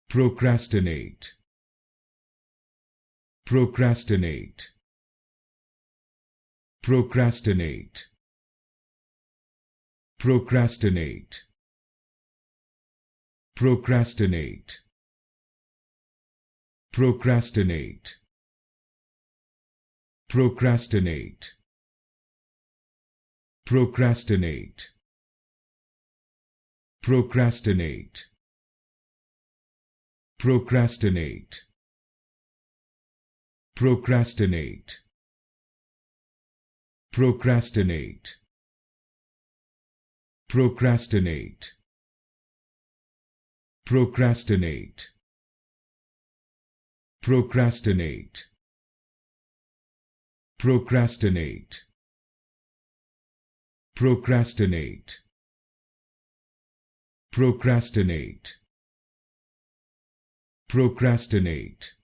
procrastinate, procrastinate, procrastinate, procrastinate, procrastinate, procrastinate, procrastinate, procrastinate, procrastinate, procrastinate, procrastinate, procrastinate, procrastinate, procrastinate, procrastinate, procrastinate, procrastinate, procrastinate, procrastinate,